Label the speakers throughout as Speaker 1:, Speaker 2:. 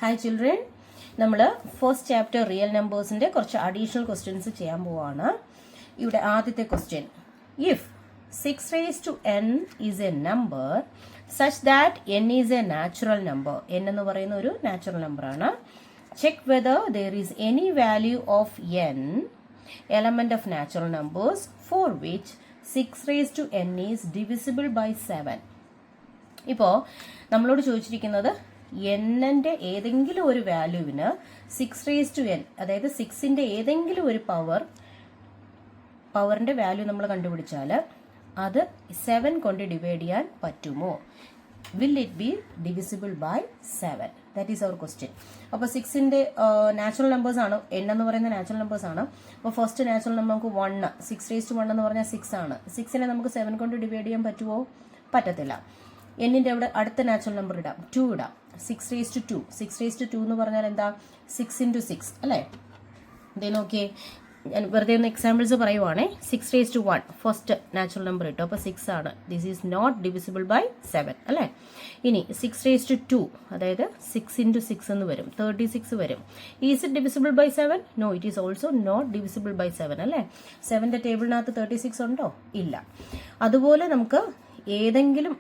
Speaker 1: Hi children, നമ്മൾ first chapter real നമ്പേഴ്സിൻ്റെ കുറച്ച് additional questions ചെയ്യാൻ പോവാണ്. ഇവിടെ ആദ്യത്തെ question, if 6n is A number such that n is A natural number, n എന്ന് പറയുന്ന ഒരു നാച്ചുറൽ നമ്പറാണ്. Check whether there is any value of n element of natural numbers for which 6n is divisible by 7. ഇപ്പോൾ നമ്മളോട് ചോദിച്ചിരിക്കുന്നത് എന്നിൻ്റെ ഏതെങ്കിലും ഒരു വാല്യൂവിന് 6n, അതായത് 6ൻ്റെ ഏതെങ്കിലും ഒരു പവറിൻ്റെ വാല്യൂ നമ്മൾ കണ്ടുപിടിച്ചാൽ അത് 7 കൊണ്ട് ഡിവൈഡ് ചെയ്യാൻ പറ്റുമോ? Will it be divisible by 7? That is our question. അപ്പോൾ 6ൻ്റെ നാച്ചുറൽ നമ്പേഴ്സ് ആണ്, n എന്ന് പറയുന്ന നാച്ചുറൽ നമ്പേഴ്സ് ആണ്. അപ്പോൾ ഫസ്റ്റ് നാച്ചുറൽ നമ്പർ നമുക്ക് 1, 6 എന്ന് പറഞ്ഞാൽ 6 ആണ്. 6നെ നമുക്ക് 7 കൊണ്ട് ഡിവൈഡ് ചെയ്യാൻ പറ്റുമോ? പറ്റത്തില്ല. എന്നിൻ്റെ അവിടെ അടുത്ത നാച്ചുറൽ നമ്പർ ഇടാം, 2 ഇടാം. 6 എന്ന് പറഞ്ഞാൽ എന്താ? 6 × 6 അല്ലേ? ഇതേ നോക്കിയേ, ഞാൻ വെറുതെ ഒന്ന് എക്സാമ്പിൾസ് പറയുവാണേ. 6 ഫസ്റ്റ് നാച്ചുറൽ നമ്പർ ഇട്ടു, അപ്പോൾ 6 ആണ്. This is not divisible by 7 അല്ലേ? ഇനി 6 അതായത് 6 × 6 എന്ന് വരും, 36 വരും. Is it divisible by 7? No, it is also not divisible by 7 അല്ലേ? 7ൻ്റെ ടേബിളിനകത്ത് 36 ഉണ്ടോ? ഇല്ല. അതുപോലെ നമുക്ക് ഏതെങ്കിലും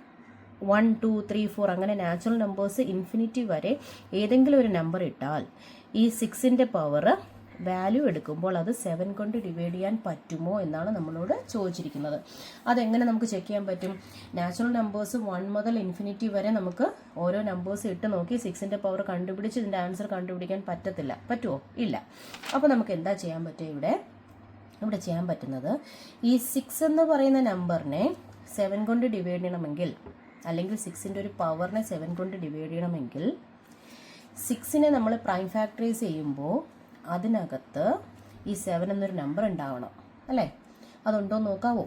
Speaker 1: 1, 2, 3, 4 അങ്ങനെ നാച്ചുറൽ നമ്പേഴ്സ് ഇൻഫിനിറ്റി വരെ ഏതെങ്കിലും ഒരു നമ്പർ ഇട്ടാൽ ഈ 6ൻ്റെ പവർ വാല്യൂ എടുക്കുമ്പോൾ അത് 7 കൊണ്ട് ഡിവൈഡ് ചെയ്യാൻ പറ്റുമോ എന്നാണ് നമ്മളോട് ചോദിച്ചിരിക്കുന്നത്. അതെങ്ങനെ നമുക്ക് ചെക്ക് ചെയ്യാൻ പറ്റും? നാച്ചുറൽ നമ്പേഴ്സ് 1 മുതൽ ഇൻഫിനിറ്റി വരെ നമുക്ക് ഓരോ നമ്പേഴ്സ് ഇട്ട് നോക്കി 6ൻ്റെ പവർ കണ്ടുപിടിച്ച് ഇതിൻ്റെ ആൻസർ കണ്ടുപിടിക്കാൻ പറ്റത്തില്ല. പറ്റുമോ? ഇല്ല. അപ്പോൾ നമുക്ക് എന്താ ചെയ്യാൻ പറ്റുക? ഇവിടെ ചെയ്യാൻ പറ്റുന്നത്, ഈ 6 എന്ന് പറയുന്ന നമ്പറിനെ 7 കൊണ്ട് ഡിവൈഡ് ചെയ്യണമെങ്കിൽ, അല്ലെങ്കിൽ 6ൻ്റെ ഒരു പവറിനെ 7 കൊണ്ട് ഡിവൈഡ് ചെയ്യണമെങ്കിൽ 6നെ നമ്മൾ പ്രൈം ഫാക്ടറൈസ് ചെയ്യുമ്പോൾ അതിനകത്ത് ഈ 7 എന്നൊരു നമ്പർ ഉണ്ടാവണം അല്ലേ? അതുണ്ടോ നോക്കാവോ?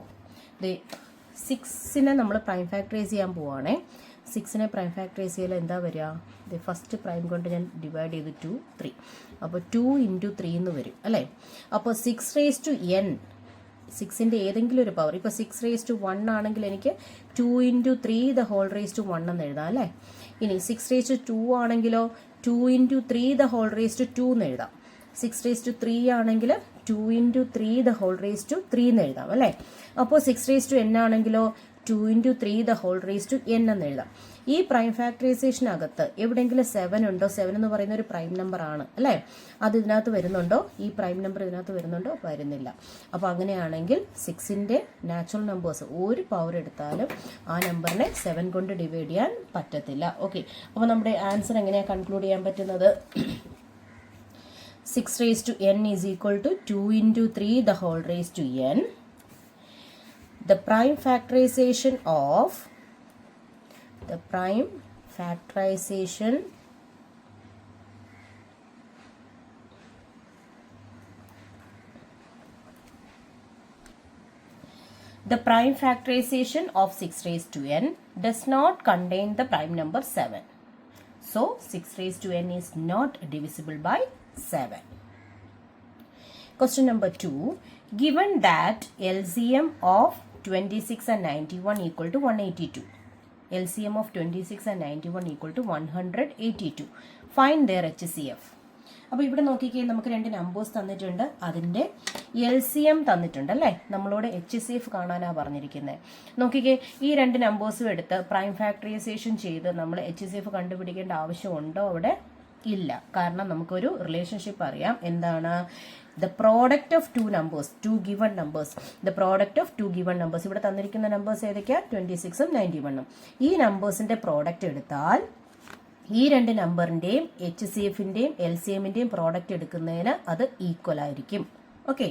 Speaker 1: 6നെ നമ്മൾ പ്രൈം ഫാക്ടറൈസ് ചെയ്യാൻ പോവുകയാണേ. 6നെ പ്രൈം ഫാക്ടറൈസ് ചെയ്താൽ എന്താ വരിക? ഫസ്റ്റ് പ്രൈം കൊണ്ട് ഞാൻ ഡിവൈഡ് ചെയ്ത് 2, 3. അപ്പോൾ 2 × 3 എന്ന് വരും അല്ലേ? അപ്പോൾ 6n, 6ൻ്റെ ഏതെങ്കിലും ഒരു പവർ, ഇപ്പോൾ 6 ആണെങ്കിൽ എനിക്ക് 2 × 3 എന്ന് എഴുതാം അല്ലേ? ഇനി 6 ആണെങ്കിലോ 2 × 3 എന്ന് എഴുതാം. 6 ആണെങ്കിൽ 2 × 3 എന്ന് എഴുതാം അല്ലേ? അപ്പോൾ 6n ആണെങ്കിലോ 2 × 3 എന്ന് എഴുതാം. ഈ പ്രൈം ഫാക്ടറൈസേഷനകത്ത് എവിടെയെങ്കിലും 7 ഉണ്ടോ? 7 എന്ന് പറയുന്ന ഒരു പ്രൈം നമ്പർ ആണ് അല്ലേ? അത് ഇതിനകത്ത് വരുന്നുണ്ടോ? ഈ പ്രൈം നമ്പർ ഇതിനകത്ത് വരുന്നുണ്ടോ? വരുന്നില്ല. അപ്പോൾ അങ്ങനെയാണെങ്കിൽ 6ൻ്റെ നാച്ചുറൽ നമ്പേഴ്സ് ഒരു പവർ എടുത്താലും ആ നമ്പറിനെ 7 കൊണ്ട് ഡിവൈഡ് ചെയ്യാൻ പറ്റത്തില്ല. ഓക്കെ, അപ്പോൾ നമ്മുടെ ആൻസർ എങ്ങനെയാണ് കൺക്ലൂഡ് ചെയ്യാൻ പറ്റുന്നത്? 6n is equal to 2 × 3 The prime factorization of the prime factorization of 6n does not contain the prime number 7. So 6n is not divisible by 7. Question number 2. Given that LCM of 26 and 91 equal to 182. LCM of 26 and 91 equal to 182. Find their HCF. അപ്പോൾ ഇവിടെ നോക്കിക്കേ, നമുക്ക് 2 numbers തന്നിട്ടുണ്ട്, അതിൻ്റെ LCM തന്നിട്ടുണ്ട് അല്ലേ? നമ്മളോട് HCF കാണാനാണ് പറഞ്ഞിരിക്കുന്നത്. നോക്കിക്കേ, ഈ 2 നമ്പേഴ്സും എടുത്ത് പ്രൈം ഫാക്ടറൈസേഷൻ ചെയ്ത് നമ്മൾ HCF കണ്ടുപിടിക്കേണ്ട ആവശ്യമുണ്ടോ? അവിടെ ഇല്ല. കാരണം നമുക്കൊരു റിലേഷൻഷിപ്പ് അറിയാം. എന്താണ്? the product of two given numbers. The product of two given numbers. ഇവിടെ തന്നിരിക്കുന്ന നമ്പേഴ്സ് ഏതൊക്കെയാ? 26ഉം 91ഉം. ഈ നമ്പേഴ്സിന്റെ പ്രോഡക്റ്റ് എടുത്താൽ ഈ 2 നമ്പറിന്റെയും HCFന്റെയും LCMന്റെയും പ്രോഡക്റ്റ് എടുക്കുന്നതിന് അത് ഈക്വൽ ആയിരിക്കും. Okay,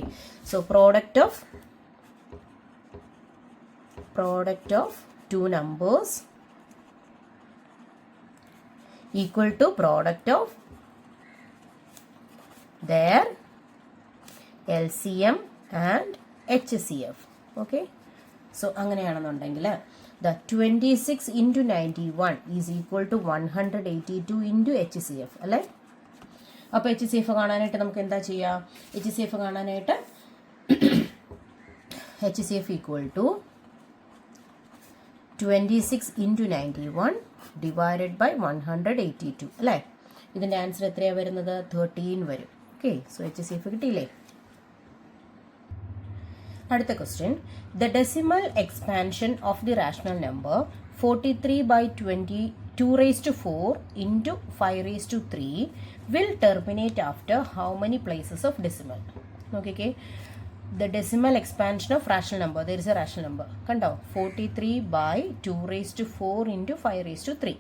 Speaker 1: so product of two numbers equal to product of their LCM and HCF. Okay, so അങ്ങനെയാണെന്നുണ്ടെങ്കിൽ the 26 × 91 is equal to 182 × HCF അല്ലേ? അപ്പോൾ HCF കാണാനായിട്ട് നമുക്ക് എന്താ ചെയ്യുക? HCF കാണാനായിട്ട് HCF equal to 26 × 91 divided by 182 അല്ലേ? ഇതിൻ്റെ ആൻസർ എത്രയാണ് വരുന്നത്? 13 വരും. ഓക്കെ, സോ HCF കിട്ടിയില്ലേ? അടുത്ത question, the decimal expansion of the rational number 43/22 raised to 4 into 5 raised to 3 will terminate after how many places of decimal? നോക്കിക്കേ, the decimal expansion of rational number, there is a rational number, കണ്ടോ, 43/2 raised to 4 into 5 raised to 3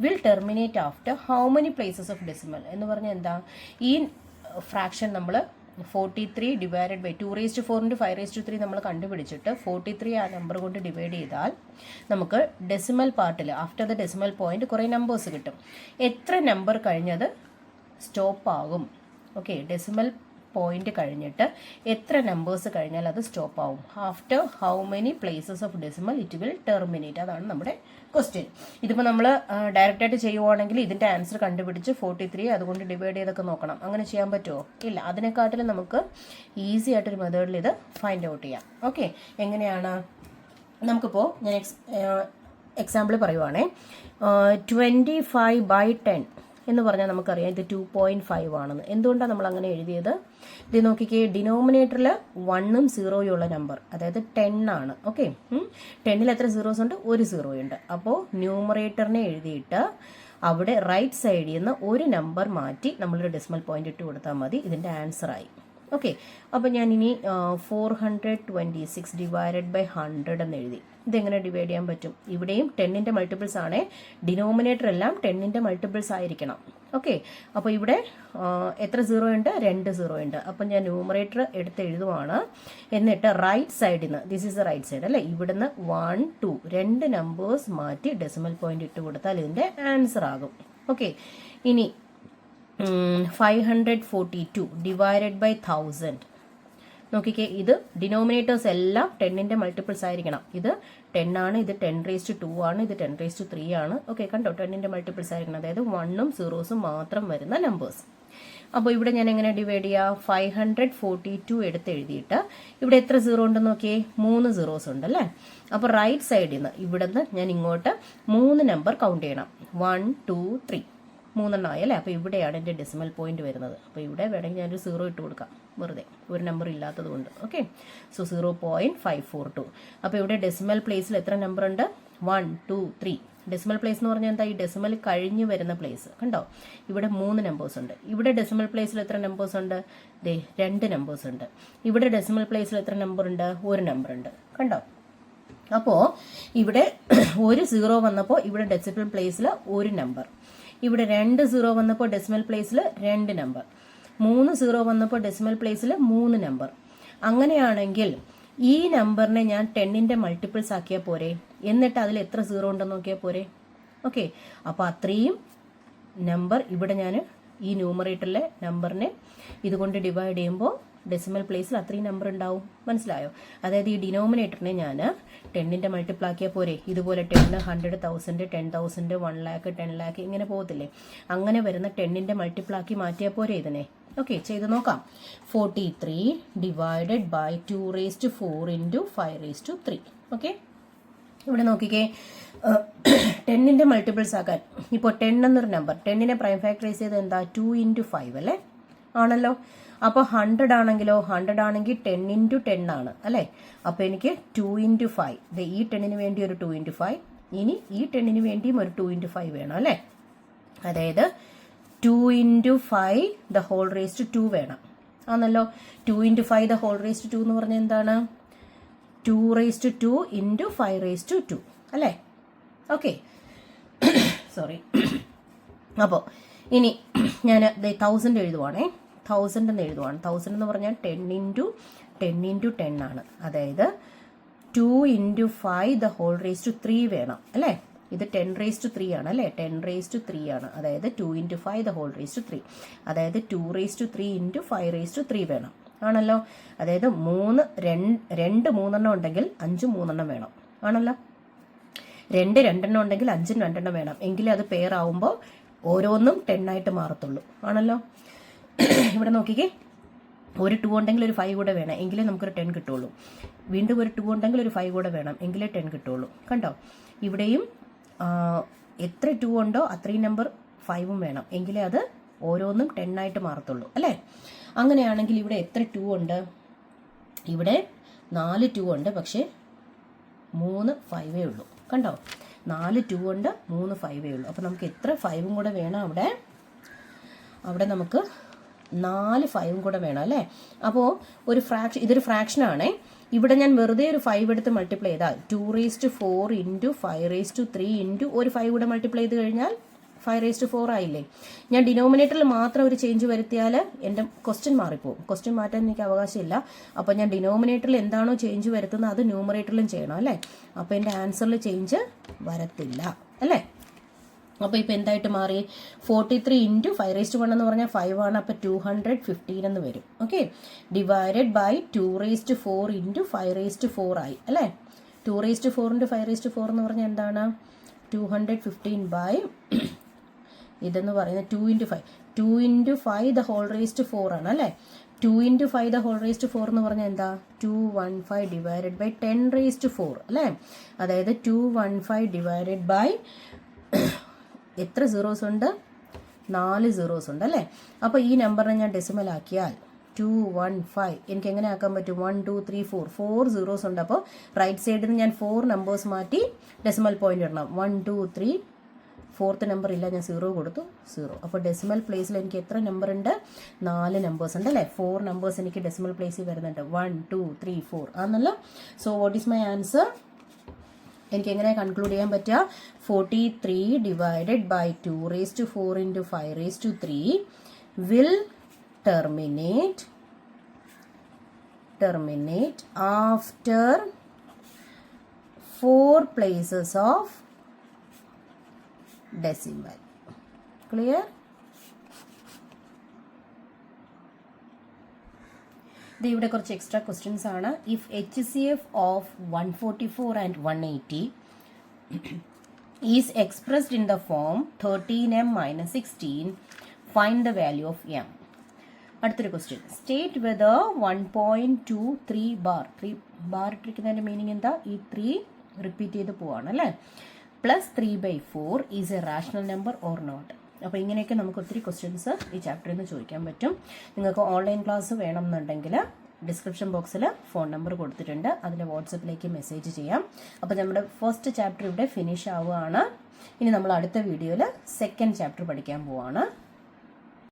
Speaker 1: will terminate after how many places of decimal എന്ന് പറഞ്ഞാൽ എന്താ? ഈ fraction നമ്മൾ 43 divided by 2 raised to 4 into 5 raised to 3 നമ്മൾ കണ്ടുപിടിച്ചിട്ട് 43 ആ number കൊണ്ട് ഡിവൈഡ് ചെയ്താൽ നമുക്ക് ഡെസിമൽ പാർട്ടിൽ ആഫ്റ്റർ ദ ഡെസിമൽ പോയിന്റ് കുറേ നമ്പേഴ്സ് കിട്ടും. എത്ര നമ്പർ കഴിഞ്ഞത് സ്റ്റോപ്പ് ആകും? ഓക്കെ, ഡെസിമൽ പോയിന്റ് കഴിഞ്ഞിട്ട് എത്ര നമ്പേഴ്സ് കഴിഞ്ഞാൽ അത് സ്റ്റോപ്പ് ആവും? After how many places of decimal it will terminate. അതാണ് നമ്മുടെ ക്വസ്റ്റ്യൻ. ഇതിപ്പോൾ നമ്മൾ ഡയറക്റ്റായിട്ട് ചെയ്യുവാണെങ്കിൽ ഇതിൻ്റെ ആൻസർ കണ്ടുപിടിച്ച് 43 അതുകൊണ്ട് ഡിവൈഡ് ചെയ്തൊക്കെ നോക്കണം. അങ്ങനെ ചെയ്യാൻ പറ്റുമോ? ഇല്ല. അതിനെക്കാട്ടിലും നമുക്ക് ഈസി ആയിട്ടൊരു മെത്തേഡിൽ ഇത് ഫൈൻഡ് ഔട്ട് ചെയ്യാം. ഓക്കെ, എങ്ങനെയാണ്? നമുക്കിപ്പോൾ ഞാൻ എക്സാമ്പിൾ പറയുവാണേ. 25/10 എന്ന് പറഞ്ഞാൽ നമുക്കറിയാം ഇത് 2.5 ആണെന്ന്. എന്തുകൊണ്ടാണ് നമ്മൾ അങ്ങനെ എഴുതിയത്? ഇത് നോക്കിക്കേ, ഡിനോമിനേറ്ററിൽ 1ഉം 0യും ഉള്ള നമ്പർ, അതായത് 10 ആണ്. ഓക്കെ, 10ൽ എത്ര സീറോസ് ഉണ്ട്? ഒരു 0 ഉണ്ട്. അപ്പോൾ ന്യൂമറേറ്ററിനെ എഴുതിയിട്ട് അവിടെ റൈറ്റ് സൈഡിൽ നിന്ന് ഒരു നമ്പർ മാറ്റി നമ്മളൊരു ഡെസിമൽ പോയിന്റ് ഇട്ട് കൊടുത്താൽ മതി, ഇതിൻ്റെ ആൻസറായി. ഓക്കെ, അപ്പോൾ ഞാൻ ഇനി 426 ഡിവൈഡഡ് ബൈ 100 എന്ന് എഴുതി. ഇതെങ്ങനെ ഡിവൈഡ് ചെയ്യാൻ പറ്റും? ഇവിടെയും 10ന്റെ മൾട്ടിപ്പിൾസ് ആണേ, ഡിനോമിനേറ്റർ എല്ലാം 10ന്റെ മൾട്ടിപ്പിൾസ് ആയിരിക്കണം. ഓക്കെ, അപ്പോൾ ഇവിടെ എത്ര 0 ഉണ്ട്? 2 0 ഉണ്ട്. അപ്പം ഞാൻ ന്യൂമറേറ്റർ എടുത്ത് എഴുതുവാണ്. എന്നിട്ട് റൈറ്റ് സൈഡിൽ നിന്ന്, this is the right side അല്ലേ, ഇവിടുന്ന് 1 2 2 നമ്പേഴ്സ് മാറ്റി ഡെസിമൽ പോയിന്റ് ഇട്ട് കൊടുത്താൽ ഇതിൻ്റെ ആൻസർ ആകും. ഓക്കെ, ഇനി 542 ഡിവൈഡഡ് ബൈ 1000. നോക്കിക്കേ, ഇത് ഡിനോമിനേറ്റേഴ്സ് എല്ലാം 10ന്റെ മൾട്ടിപ്പിൾസ് ആയിരിക്കണം. ഇത് 10 ആണ്, ഇത് 10 raised to 2 ആണ്, ഇത് 10 raised to 3 ആണ്. ഓക്കെ, കണ്ടോ, 10ന്റെ മൾട്ടിപ്പിൾസ് ആയിരിക്കണം, അതായത് 1ഉം 0സും മാത്രം വരുന്ന നമ്പേഴ്സ്. അപ്പോൾ ഇവിടെ ഞാൻ എങ്ങനെ ഡിവൈഡ് ചെയ്യുക? 542 എടുത്ത് എഴുതിയിട്ട് ഇവിടെ എത്ര 0 ഉണ്ടെന്ന് നോക്കിയേ, 3 zeros ഉണ്ട് അല്ലേ. അപ്പോൾ റൈറ്റ് സൈഡിൽ നിന്ന് ഇവിടുന്ന് ഞാൻ ഇങ്ങോട്ട് 3 നമ്പർ കൗണ്ട് ചെയ്യണം. 1 2 3 3 ആയി അല്ലേ. അപ്പോൾ ഇവിടെയാണ് എൻ്റെ ഡെസിമൽ പോയിന്റ് വരുന്നത്. അപ്പോൾ ഇവിടെ വേണമെങ്കിൽ ഞാനൊരു 0 ഇട്ട് കൊടുക്കാം, വെറുതെ ഒരു നമ്പർ ഇല്ലാത്തത് കൊണ്ട്. Okay, so 0.542. അപ്പോൾ ഇവിടെ ഡെസിമൽ പ്ലേസിൽ എത്ര നമ്പർ ഉണ്ട്? 1 2 3. ഡെസിമൽ പ്ലേസ് എന്ന് പറഞ്ഞാൽ എന്താ? ഈ ഡെസിമൽ കഴിഞ്ഞ് വരുന്ന പ്ലേസ്. കണ്ടോ, ഇവിടെ 3 നമ്പേഴ്സ് ഉണ്ട്. ഇവിടെ ഡെസിമൽ പ്ലേസിൽ എത്ര നമ്പേഴ്സ് ഉണ്ട്? 2 നമ്പേഴ്സ് ഉണ്ട്. ഇവിടെ ഡെസിമൽ പ്ലേസിൽ എത്ര നമ്പർ ഉണ്ട്? 1 നമ്പർ ഉണ്ട്. കണ്ടോ, അപ്പോൾ ഇവിടെ ഒരു 0 വന്നപ്പോൾ ഇവിടെ ഡെസിമൽ പ്ലേസിൽ 1 നമ്പർ, ഇവിടെ 2 0 വന്നപ്പോൾ ഡെസിമൽ പ്ലേസിൽ 2 നമ്പർ, 3 0 വന്നപ്പോൾ ഡെസിമൽ പ്ലേസിൽ 3 നമ്പർ. അങ്ങനെയാണെങ്കിൽ ഈ നമ്പറിനെ ഞാൻ 10ന്റെ മൾട്ടിപ്പിൾസ് ആക്കിയാൽ പോരെ, എന്നിട്ട് അതിൽ എത്ര 0 ഉണ്ടെന്ന് നോക്കിയാൽ പോരെ. ഓക്കെ, അപ്പോൾ അത്രയും നമ്പർ ഇവിടെ ഞാൻ ഈ ന്യൂമറേറ്ററിലെ നമ്പറിനെ ഇതുകൊണ്ട് ഡിവൈഡ് ചെയ്യുമ്പോൾ ഡെസിമൽ പ്ലേസിൽ അത്രയും നമ്പർ ഉണ്ടാവും. മനസ്സിലായോ? അതായത് ഈ ഡിനോമിനേറ്ററിനെ ഞാൻ 10ന്റെ മൾട്ടിപ്പിൾ ആക്കിയാൽ പോരെ. ഇതുപോലെ 10 100 1000 10,000 1 lakh 10 lakh ഇങ്ങനെ പോകത്തില്ലേ? അങ്ങനെ വരുന്ന 10ന്റെ മൾട്ടിപ്പിൾ ആക്കി മാറ്റിയാൽ പോരെ ഇതിനെ. ഓക്കെ, ചെയ്ത് നോക്കാം. 43 divided by 2 raised to 4 into 5 raised to 3. Okay, ഇവിടെ നോക്കിക്കേ, 10ന്റെ മൾട്ടിപ്പിൾസ് ആക്കാൻ ഇപ്പോൾ 10 എന്നൊരു നമ്പർ, 10നെ പ്രൈം ഫാക്ടറൈസ് ചെയ്ത് എന്താ? 2 into 5 അല്ലേ, ആണല്ലോ. അപ്പോൾ 100 ആണെങ്കിലോ, 100 ആണെങ്കിൽ 10 into 10 ആണ് അല്ലേ. അപ്പോൾ എനിക്ക് 2 into 5, ഈ 10ന് വേണ്ടി ഒരു 2 into 5, ഇനി ഈ 10ന് വേണ്ടിയും ഒരു 2 into 5 വേണം അല്ലേ. അതായത് 2 into 5 the whole raised to 2 വേണം ആണല്ലോ. 2 into 5 the whole raised to 2 എന്ന് പറഞ്ഞാൽ എന്താണ്? 2 raised to 2 into 5 raised to 2 അല്ലേ. Okay, sorry. അപ്പോൾ ഇനി ഞാൻ 1000 എഴുതുവാണേ. 1000 എന്ന് എഴുതുവാണ്. 1000 എന്ന് പറഞ്ഞാൽ 10 into 10 ആണ്. അതായത് 2 into 5 the whole raised to 3 വേണം അല്ലേ. ഇത് 10 raised to 3 ആണ് അല്ലേ. 10 raised to 3 ആണ്. അതായത് 2 into 5 the whole raised to 3. അതായത് 2 raised to 3 into 5 raised to 3 വേണം ആണല്ലോ. അതായത് 2 3 ഉണ്ടെങ്കിൽ 5 3 വേണം ആണല്ലോ. 2 2 ഉണ്ടെങ്കിൽ 5 2 വേണം. എങ്കിലേ അത് പെയർ ആവുമ്പോൾ ഓരോന്നും 10 ആയിട്ട് മാറത്തുള്ളൂ ആണല്ലോ. ഇവിടെ നോക്കിക്കേ, ഒരു 2 ഉണ്ടെങ്കിൽ ഒരു 5 കൂടെ വേണം, എങ്കിലേ നമുക്കൊരു 10 കിട്ടുള്ളൂ. വീണ്ടും ഒരു 2 ഉണ്ടെങ്കിൽ ഒരു 5 കൂടെ വേണം, എങ്കിലേ 10 കിട്ടുള്ളൂ. കണ്ടോ, ഇവിടെയും എത്ര 2 ഉണ്ടോ അത്രയും നമ്പർ 5ഉം വേണം, എങ്കിലേ അത് ഓരോന്നും 10 ആയിട്ട് മാറത്തുള്ളൂ അല്ലേ. അങ്ങനെയാണെങ്കിൽ ഇവിടെ എത്ര 2 ഉണ്ട്? ഇവിടെ 4 2 ഉണ്ട്, പക്ഷേ 3 5 ഉള്ളൂ. കണ്ടോ, 4 2 ഉണ്ട്, 3 5 ഉള്ളൂ. അപ്പോൾ നമുക്ക് എത്ര 5ഉം കൂടെ വേണം? അവിടെ നമുക്ക് 4 5ഉം കൂടെ വേണം അല്ലേ. അപ്പോൾ ഇതൊരു ഫ്രാക്ഷനാണേ. ഇവിടെ ഞാൻ വെറുതെ ഒരു 5 എടുത്ത് മൾട്ടിപ്ലൈ ചെയ്താൽ 2⁴ ഇൻറ്റു 5�3 ഇൻറ്റു ഒരു 5 കൂടെ മൾട്ടിപ്ലൈ ചെയ്ത് കഴിഞ്ഞാൽ 5⁴ ആയില്ലേ. ഞാൻ ഡിനോമിനേറ്ററിൽ മാത്രം ഒരു ചേഞ്ച് വരുത്തിയാൽ എൻ്റെ ക്വസ്റ്റ്യൻ മാറിപ്പോകും. ക്വസ്റ്റ്യൻ മാറ്റാൻ എനിക്ക് അവകാശമില്ല. അപ്പോൾ ഞാൻ ഡിനോമിനേറ്ററിൽ എന്താണോ ചേഞ്ച് വരുത്തുന്നത് അത് ന്യൂമറേറ്ററിലും ചെയ്യണം അല്ലേ. അപ്പോൾ എൻ്റെ ആൻസറിൽ ചേഞ്ച് വരത്തില്ല അല്ലേ. അപ്പോൾ ഇപ്പോൾ എന്തായിട്ട് മാറി? 43 ഇൻറ്റു 5⁻1 എന്ന് പറഞ്ഞാൽ 5 ആണ്. അപ്പോൾ 215 എന്ന് വരും. ഓക്കെ, ഡിവൈഡഡ് ബൈ 2⁴ ഇൻറ്റു 5⁴ ആയി അല്ലേ. 2⁴ ഇൻറ്റു 5⁴ എന്ന് പറഞ്ഞാൽ എന്താണ്? 215 ബൈ ഇതെന്ന് പറയുന്നത് 2 ഇൻറ്റു 5. 2 ഇൻറ്റു 5 ദ ഹോൾ റേസ്റ്റ് 4 ആണ് അല്ലേ. 2 ഇൻറ്റു 5 ദ ഹോൾ റേസ്റ്റ് 4 എന്ന് പറഞ്ഞാൽ എന്താ? 215 ഡിവൈഡഡ് ബൈ 10⁻4 അല്ലേ. അതായത് 215 ഡിവൈഡഡ് ബൈ എത്ര സീറോസ് ഉണ്ട്? 4 സീറോസ് ഉണ്ട് അല്ലേ. അപ്പോൾ ഈ നമ്പറിനെ ഞാൻ ഡെസിമൽ ആക്കിയാൽ 215 എനിക്ക് എങ്ങനെ ആക്കാൻ പറ്റും? 1 2 3 4 സീറോസ് ഉണ്ട്. അപ്പോൾ റൈറ്റ് സൈഡിൽ നിന്ന് ഞാൻ 4 നമ്പേഴ്സ് മാറ്റി ഡെസിമൽ പോയിന്റ് ഇടണം. 1 2 3 4th നമ്പർ ഇല്ല, ഞാൻ 0 കൊടുത്തു, 0. അപ്പോൾ ഡെസിമൽ പ്ലേസിൽ എനിക്ക് എത്ര നമ്പർ ഉണ്ട്? 4 നമ്പേഴ്സ് ഉണ്ട് അല്ലേ. 4 നമ്പേഴ്സ് എനിക്ക് ഡെസിമൽ പ്ലേസിൽ വരുന്നുണ്ട്. 1 2 3 4 ആണല്ലോ. So what is my answer? എനിക്ക് എങ്ങനെ കൺക്ലൂഡ് ചെയ്യാൻ പറ്റുക? 43 divided by 2⁴ into 5�3 will terminate after 4 places of decimal. Clear? ഇവിടെ കുറച്ച് എക്സ്ട്രാ ക്വസ്റ്റ്യൻസ് ആണ്. If HCF of 144 and 180 is expressed in the form 13m - 16, find the value of m. അടുത്തൊരു question. State whether 1.23 bar, 3 bar ഇട്ടിരിക്കുന്നതിൻ്റെ meaning എന്താ? ഈ 3 repeat ചെയ്ത് പോവാണ് അല്ലേ. Plus 3/4 is a rational number or not. അപ്പോൾ ഇങ്ങനെയൊക്കെ നമുക്ക് ഒത്തിരി ക്വസ്റ്റ്യൻസ് ഈ ചാപ്റ്ററിൽ നിന്ന് ചോദിക്കാൻ പറ്റും. നിങ്ങൾക്ക് ഓൺലൈൻ ക്ലാസ് വേണമെന്നുണ്ടെങ്കിൽ ഡിസ്ക്രിപ്ഷൻ ബോക്സിൽ ഫോൺ നമ്പർ കൊടുത്തിട്ടുണ്ട്, അതിൽ വാട്സപ്പിലേക്ക് മെസ്സേജ് ചെയ്യാം. അപ്പോൾ നമ്മുടെ ഫസ്റ്റ് ചാപ്റ്റർ ഇവിടെ ഫിനിഷ് ആവുകയാണ്. ഇനി നമ്മൾ അടുത്ത വീഡിയോയിൽ സെക്കൻഡ് ചാപ്റ്റർ പഠിക്കാൻ പോവാണ്.